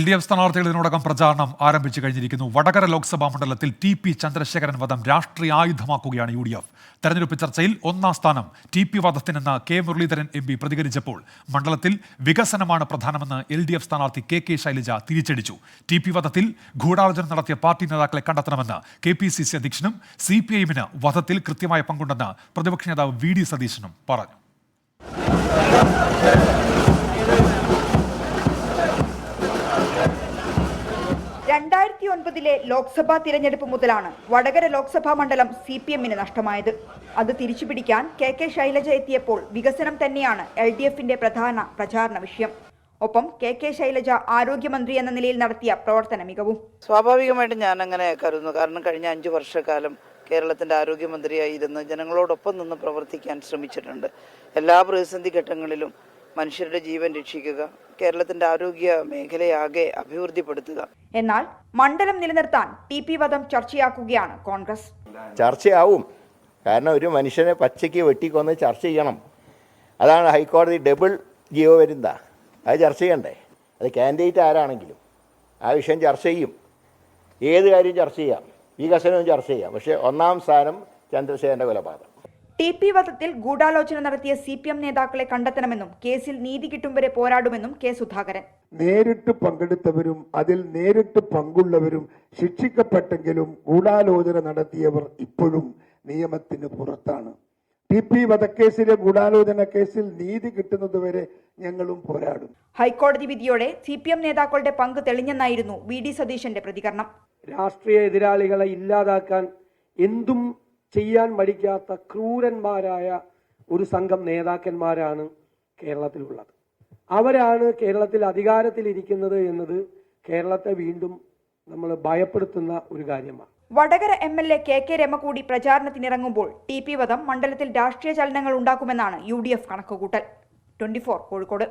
LDF സ്ഥാനാർത്ഥികൾ ഇതിനോടകം പ്രചാരണം ആരംഭിച്ചു കഴിഞ്ഞിരിക്കുന്നു. വടകര ലോക്സഭാ മണ്ഡലത്തിൽ TP ചന്ദ്രശേഖരൻ വധം രാഷ്ട്രീയ ആയുധമാക്കുകയാണ് UDF. തെരഞ്ഞെടുപ്പ് ചർച്ചയിൽ ഒന്നാം സ്ഥാനം TP വധത്തിനെന്ന് K മുരളീധരൻ MP പ്രതികരിച്ചപ്പോൾ മണ്ഡലത്തിൽ വികസനമാണ് പ്രധാനമെന്ന് LDF സ്ഥാനാർത്ഥി KK ശൈലജ തിരിച്ചടിച്ചു. TP വധത്തിൽ ഗൂഢാലോചന നടത്തിയ പാർട്ടി നേതാക്കളെ കണ്ടെത്തണമെന്ന് KPCC അധ്യക്ഷനും CPIM-ന് വധത്തിൽ കൃത്യമായ പങ്കുണ്ടെന്ന് പ്രതിപക്ഷ നേതാവ് VD സതീശനും പറഞ്ഞു. 2009 ലോക്സഭാ തിരഞ്ഞെടുപ്പ് മുതലാണ് വടകര ലോക്സഭാ മണ്ഡലം CPM-ന് നഷ്ടമായത്. അത് തിരിച്ചുപിടിക്കാൻ KK ശൈലജ എത്തിയപ്പോൾ വികസനം തന്നെയാണ് LDF-ന്റെ പ്രധാന പ്രചാരണ വിഷയം. ഒപ്പം KK ശൈലജ ആരോഗ്യമന്ത്രി എന്ന നിലയിൽ നടത്തിയ പ്രവർത്തന മികവും സ്വാഭാവികമായിട്ടും ഞാൻ അങ്ങനെ കരുതുന്നു. കാരണം കഴിഞ്ഞ 5 വർഷക്കാലം കേരളത്തിന്റെ ആരോഗ്യമന്ത്രിയായിരുന്ന് ജനങ്ങളോടൊപ്പം നിന്ന് പ്രവർത്തിക്കാൻ ശ്രമിച്ചിട്ടുണ്ട്. എല്ലാ പ്രതിസന്ധി ഘട്ടങ്ങളിലും മനുഷ്യരുടെ ജീവൻ രക്ഷിക്കുക, കേരളത്തിന്റെ ആരോഗ്യ മേഖലയാകെ അഭിവൃദ്ധിപ്പെടുത്തുക. എന്നാൽ മണ്ഡലം നിലനിർത്താൻ TP വധം ചർച്ചയാക്കുകയാണ് കോൺഗ്രസ്. ചർച്ചയാവും. കാരണം ഒരു മനുഷ്യനെ പച്ചയ്ക്ക് വെട്ടിക്കൊന്ന് ചർച്ച ചെയ്യണം. അതാണ് ഹൈക്കോടതി ഡബിൾ ജിയോ വരുന്ന. അത് ചർച്ച ചെയ്യണ്ടേ? അത് കാൻഡിഡേറ്റ് ആരാണെങ്കിലും ആ വിഷയം ചർച്ച ചെയ്യും. ഏത് കാര്യം ചർച്ച ചെയ്യാം, വികസനവും ചർച്ച ചെയ്യാം. പക്ഷേ ഒന്നാം സ്ഥാനം ചന്ദ്രശേഖരന്റെ കൊലപാതകം. TP വധത്തിൽ ഗൂഢാലോചന നടത്തിയ CPM നേതാക്കളെ കണ്ടെത്തണമെന്നും കേസിൽ നീതി കിട്ടും വരെ പോരാടുമെന്നും K സുധാകരൻ. നേരിട്ട് പങ്കെടുത്തവരും അതിൽ നേരിട്ട് പങ്കുള്ളവരും ശിക്ഷിക്കപ്പെട്ടെങ്കിലും ഗൂഢാലോചന നടത്തിയവർ ഇപ്പോഴും നിയമത്തിന് പുറത്താണ്. TP വധക്കേസിലെ ഗൂഢാലോചന കേസിൽ നീതി കിട്ടുന്നതുവരെ ഞങ്ങളും പോരാടും. ഹൈക്കോടതി വിധിയോടെ CPM നേതാക്കളുടെ പങ്ക് തെളിഞ്ഞെന്നായിരുന്നു VD സതീശന്റെ പ്രതികരണം. രാഷ്ട്രീയ എതിരാളികളെ ഇല്ലാതാക്കാൻ എന്തും ചെയ്യാൻ മടിക്കാത്ത ക്രൂരന്മാരായ ഒരു സംഘം നേതാക്കന്മാരാണ് കേരളത്തിലുള്ളത്. അവരാണ് കേരളത്തിൽ അധികാരത്തിലിരിക്കുന്നത് എന്നത് കേരളത്തെ വീണ്ടും നമ്മൾ ഭയപ്പെടുത്തുന്ന ഒരു കാര്യമാണ്. വടകര MLA KK രമ കൂടി പ്രചാരണത്തിനിറങ്ങുമ്പോൾ TP വധം മണ്ഡലത്തിൽ രാഷ്ട്രീയ ചലനങ്ങൾ ഉണ്ടാക്കുമെന്നാണ് UDF കണക്കുകൂട്ടൽ. 24 കോഴിക്കോട്.